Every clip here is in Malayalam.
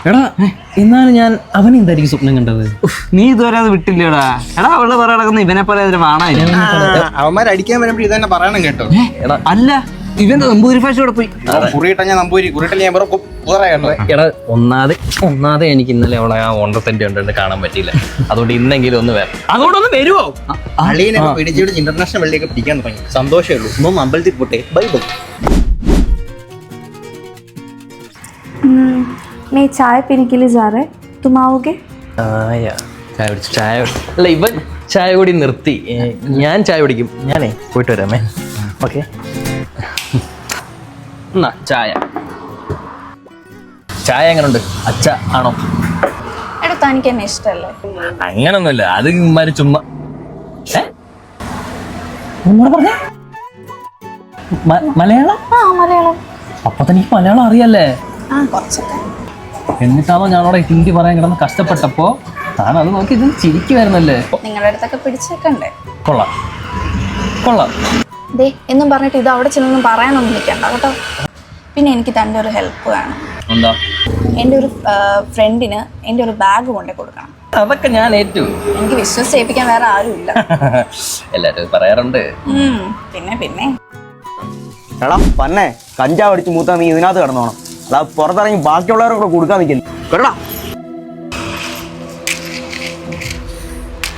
എടാ എന്നാലും ഞാൻ അവനെ എന്തായിരിക്കും സ്വപ്നം കണ്ടത്? നീ ഇതുവരെ അത് വിട്ടില്ലടാ. എടാ അവള് പറയാ നടക്കുന്ന ഇവനെ പോലെ അതിന് വാണായിരുന്നു. അവന്മാർ അടിക്കാൻ വരുമ്പോൾ ഇതന്നെ പറയണം കേട്ടോ. അല്ല ഇവന്റെ നമ്പൂരി ഭാഷ കൂടെ പോയി. കുറിയിട്ട ഞാൻ നമ്പൂരി കുറിയിട്ട ഞാൻ എടാ ഒന്നാതെ എനിക്ക് ഇന്നലെ അവളെ ആ ഓണ്ടത്തിന്റെ ഉണ്ട് കാണാൻ പറ്റിയില്ല. അതുകൊണ്ട് ഇന്നെങ്കിലും ഒന്ന് വരാം. അതോടൊന്ന് വരുവോ? അളീനെ പിടിച്ചിട്ട് ഇന്റർനാഷണൽ വെള്ളിയൊക്കെ പിടിക്കാൻ തുടങ്ങി. സന്തോഷമേ ഉള്ളൂ. ഇപ്പം അമ്പലത്തിൽ പോട്ടെ. Bye bye. मैं चाय पीने के लिए जा रहा है, तुम आओगे? ചായ അല്ല ഇവൻ ചായ കൂടി നിർത്തി. ഞാൻ ചായ കുടിക്കും. ഞാനേ പോയിട്ട് വരാമേ. ഓക്കെ എന്നാ ചായ എങ്ങനുണ്ട്? അച്ഛ ആണോ? എടാ തനിക്ക് എന്നെ ഇഷ്ടമല്ലേ? അങ്ങനൊന്നുമില്ല, അത് ഇമാര് ചുമ്മാ. ഒന്നുകൂടെ പറഞ്ഞ മലയാളം? മലയാളം. അപ്പൊ തനിക്ക് മലയാളം അറിയല്ലേ? കുറച്ചൊക്കെ. എന്നിട്ടാണോ ഞാനവിടെ ഹിന്ദി പറയാൻ കിടന്ന് കഷ്ടപ്പെട്ടപ്പോ താൻ അത് നോക്കി ഇത് ചിരിക്കുവായിരുന്നല്ലേ? നിങ്ങളുടെ അടുത്തൊക്കെ പിടിച്ചേക്കണ്ടേ? കൊള്ളാം. ദേ എന്നും പറഞ്ഞിട്ട് ഇത് അവിടെ ചെന്നൊന്നും പറയാനൊന്നും നിൽക്കണ്ട കേട്ടോ. പിന്നെ എനിക്ക് തൻ്റെ ഒരു ഹെൽപ്പ് വേണം. എന്താ? എൻ്റെ ഒരു ഫ്രണ്ടിന് എൻ്റെ ഒരു ബാഗ് കൊണ്ടേ കൊടുക്കണം. അതൊക്കെ ഞാൻ ഏറ്റു. എനിക്ക് വിശ്വസിച്ചേൽപ്പിക്കാൻ വേറെ ആരും ഇല്ല. എല്ലാരും പറയാറുണ്ട്. പിന്നെ എടാ പന്നെ കഞ്ചാവ് അടിച്ച് മൂത്താ നീ ഇതിനകത്ത് കിടന്നോണം. അതാ പുറത്തിറങ്ങി ബാക്കിയുള്ളവരെ കൂടെ കൊടുക്കാൻ നിൽക്കില്ല കേട്ടാ.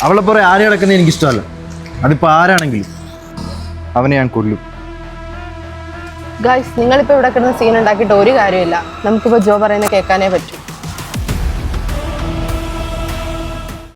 അവളെ പുറകെ ആരെ കിടക്കുന്നത് എനിക്കിഷ്ടമല്ല. അതിപ്പോ ആരാണെങ്കിലും അവനെ ഞാൻ കൊല്ലും. ഗൈസ്, നിങ്ങളിപ്പോൾ ഇവിടെ കിടന്ന് സീൻ ഉണ്ടാക്കിയിട്ട് ഒരു കാര്യമില്ല. നമുക്കിപ്പോൾ ജോ പറയുന്നത് കേൾക്കാനേ പറ്റൂ.